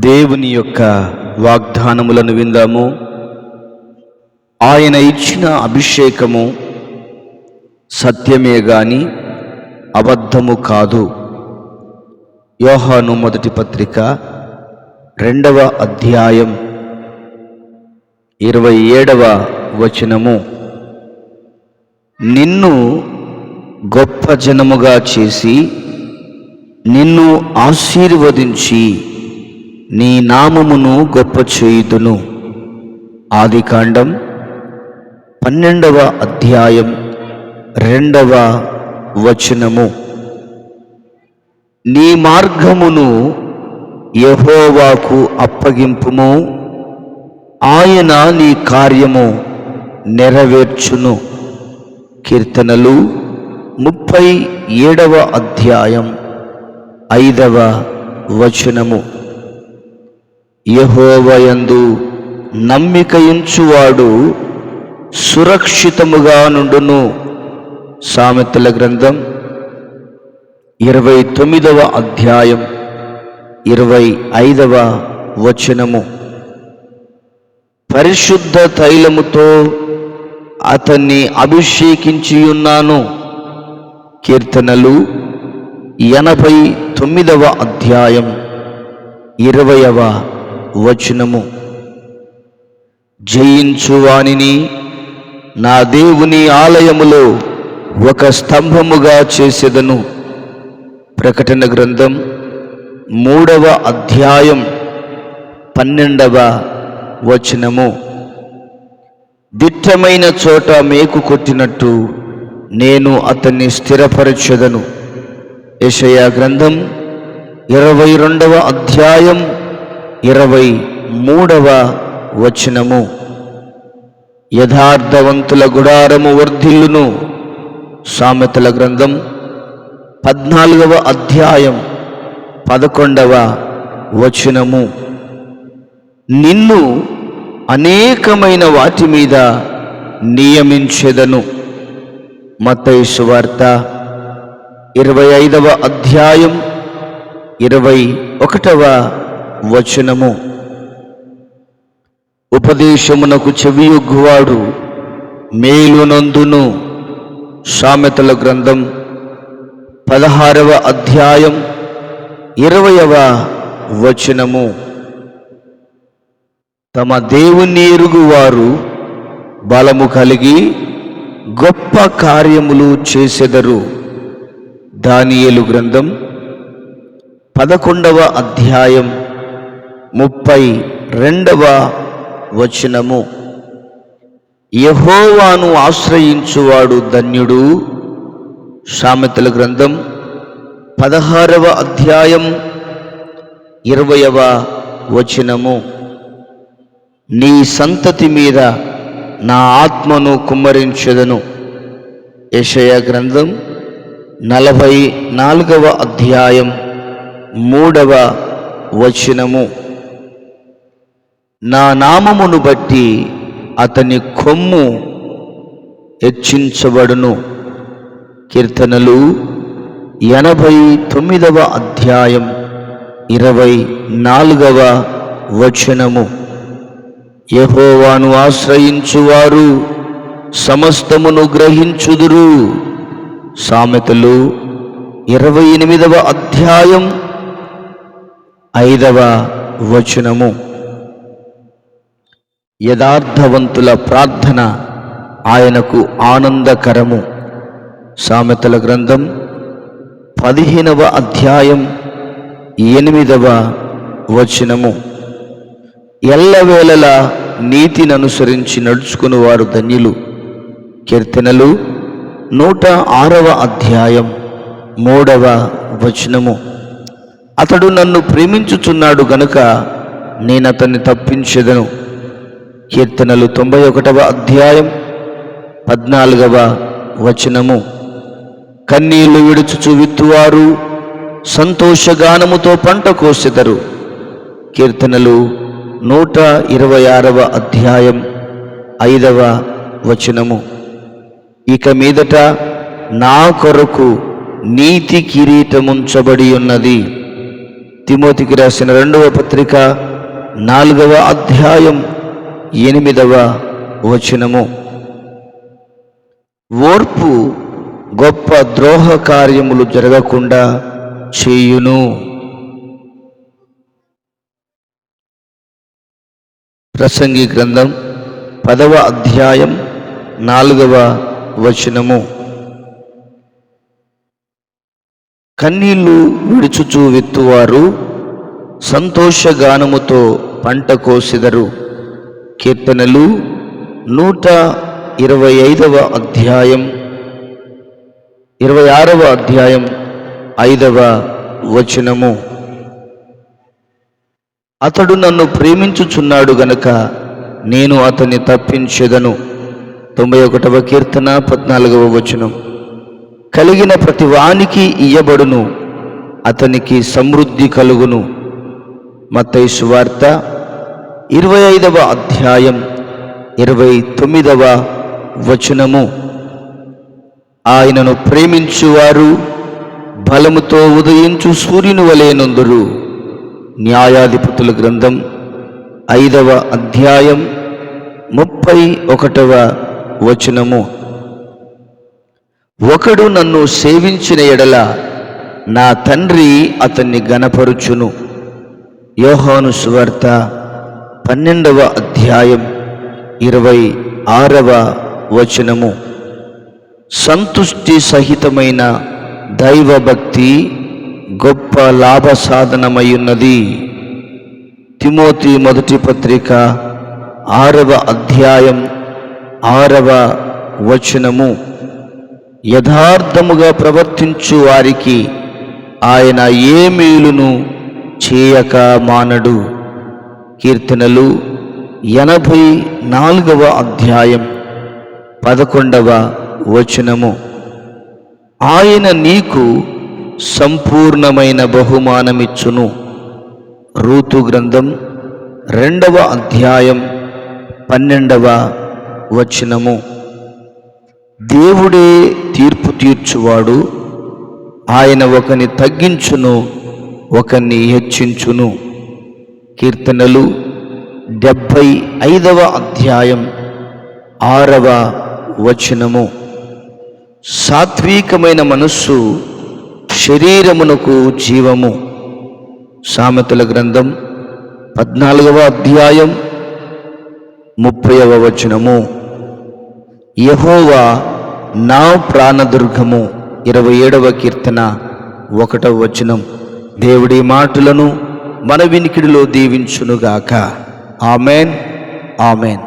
దేవుని యొక్క వాగ్దానములను విందాము. ఆయన ఇచ్చిన అభిషేకము సత్యమే గాని అబద్ధము కాదు. యోహాను మొదటి పత్రిక 2వ అధ్యాయం 27వ వచనము. నిన్ను గొప్ప జనముగా చేసి నిన్ను ఆశీర్వదించి నీ నామమును గొప్ప చేయుదును. ఆదికాండం 12వ అధ్యాయం 2వ వచనము. నీ మార్గమును యెహోవాకు అప్పగింపుము, ఆయన నీ కార్యము నెరవేర్చును. కీర్తనలు 37వ అధ్యాయం 5వ వచనము. యెహోవాయందు నమ్మికయుంచువాడు సురక్షితముగా నుండును. సామెతల గ్రంథం 29వ అధ్యాయం 25వ వచనము. పరిశుద్ధ తైలముతో అతన్ని అభిషేకించియున్నాను. కీర్తనలు 89వ అధ్యాయం 20వ వచనము. జయించువానిని నా దేవుని ఆలయములో ఒక స్తంభముగా చేసెదను. ప్రకటన గ్రంథం 3వ అధ్యాయం 12వ వచనము. దిట్టమైన చోట మేకు కొట్టినట్టు నేను అతన్ని స్థిరపరచెదను. యెషయా గ్రంథం 22వ అధ్యాయం 23వ వచనము. యథార్థవంతుల గుడారము వర్ధిల్లును. సామెతల గ్రంథం 14వ అధ్యాయం 11వ వచనము. నిన్ను అనేకమైన వాటి మీద నియమించెదను. మత్తయి సువార్త 25వ అధ్యాయం 21వ వచనము. ఉపదేశమునకు చెవియొగ్గువాడు మేలునందును. సామెతల గ్రంథం 16వ అధ్యాయం 20వ వచనము. తమ దేవుని ఎరుగువారు బలము కలిగి గొప్ప కార్యములు చేసెదరు. దానియేలు గ్రంథం 11వ అధ్యాయం 32వ వచనము. యెహోవాను ఆశ్రయించువాడు ధన్యుడు. సామెతల గ్రంథం 16వ అధ్యాయం 20వ వచనము. నీ సంతతి మీద నా ఆత్మను కుమ్మరించెదను. యెషయా గ్రంథం 44వ అధ్యాయం 3వ వచనము. నా నామమును బట్టి అతని కొమ్ము హెచ్చించబడును. కీర్తనలు 89వ అధ్యాయం 24వ వచనము. యెహోవాను ఆశ్రయించువారు సమస్తమును గ్రహించుదురు. సామెతలు 28వ అధ్యాయం 5వ వచనము. యథార్థవంతుల ప్రార్థన ఆయనకు ఆనందకరము. సామెతల గ్రంథం 15వ అధ్యాయం 8వ వచనము. ఎల్లవేళలా నీతిని అనుసరించి నడుచుకుని వారు ధన్యులు. కీర్తనలు 106వ అధ్యాయం 3వ వచనము. అతడు నన్ను ప్రేమించుచున్నాడు గనుక నేనతన్ని తప్పించెదను. కీర్తనలు 91వ అధ్యాయం 14వ వచనము. కన్నీళ్లు విడుచుచు విత్తువారు సంతోషగానముతో పంట కోసెదరు. కీర్తనలు 126వ అధ్యాయం 5వ వచనము. ఇక మీదట నా కొరకు నీతి కిరీటముంచబడి ఉన్నది. తిమోతికి రాసిన 2వ పత్రిక 4వ అధ్యాయం 8వ వచనము. ఓర్పు గొప్ప ద్రోహ కార్యములు జరగకుండా చేయును. ప్రసంగి గ్రంథం 10వ అధ్యాయం 4వ వచనము. కన్నీళ్లు విడుచుచూ విత్తువారు సంతోషగానముతో పంట కోసెదరు. కీర్తనలు 126వ అధ్యాయం 26వ అధ్యాయం 5వ వచనము. అతడు నన్ను ప్రేమించుచున్నాడు గనుక నేను అతన్ని తప్పించెదను. 91వ కీర్తన 14వ వచనం. కలిగిన ప్రతి వానికి ఇయ్యబడును, అతనికి సమృద్ధి కలుగును. మత్తయి సువార్త 25వ అధ్యాయం 29వ వచనము. ఆయనను ప్రేమించువారు బలముతో ఉదయించు సూర్యుని వలె నొందురు. న్యాయాధిపతుల గ్రంథం 5వ అధ్యాయం 31వ వచనము. ఒకడు నన్ను సేవించిన ఎడల నా తండ్రి అతన్ని గణపరుచును. యోహాను సువార్త 12వ అధ్యాయం 26వ వచనము. సంతుష్టి సహితమైన దైవభక్తి గొప్ప లాభ సాధనమయ్యున్నది. తిమోతి మొదటి పత్రిక 6వ అధ్యాయం 6వ వచనము. యథార్థముగా ప్రవర్తించు వారికి ఆయన ఏ మేలును చేయక మానడు. కీర్తనలు 84వ అధ్యాయం 11వ వచనము. ఆయన నీకు సంపూర్ణమైన బహుమానమిచ్చును. రూతు గ్రంథం 2వ అధ్యాయం 12వ వచనము. దేవుడే తీర్పు తీర్చువాడు. ఆయన ఒకని తగ్గించును, ఒకని హెచ్చించును. కీర్తనలు 75వ అధ్యాయం 6వ వచనము. సాత్వికమైన మనస్సు శరీరమునకు జీవము. సామెతల గ్రంథం 14వ అధ్యాయం 30వ వచనము. యెహోవా నా ప్రాణదుర్గము. 27వ కీర్తన 1వ వచనం. దేవుడి మాటలను మన వినికిడిలో దీవించునుగాక. Amen, amen.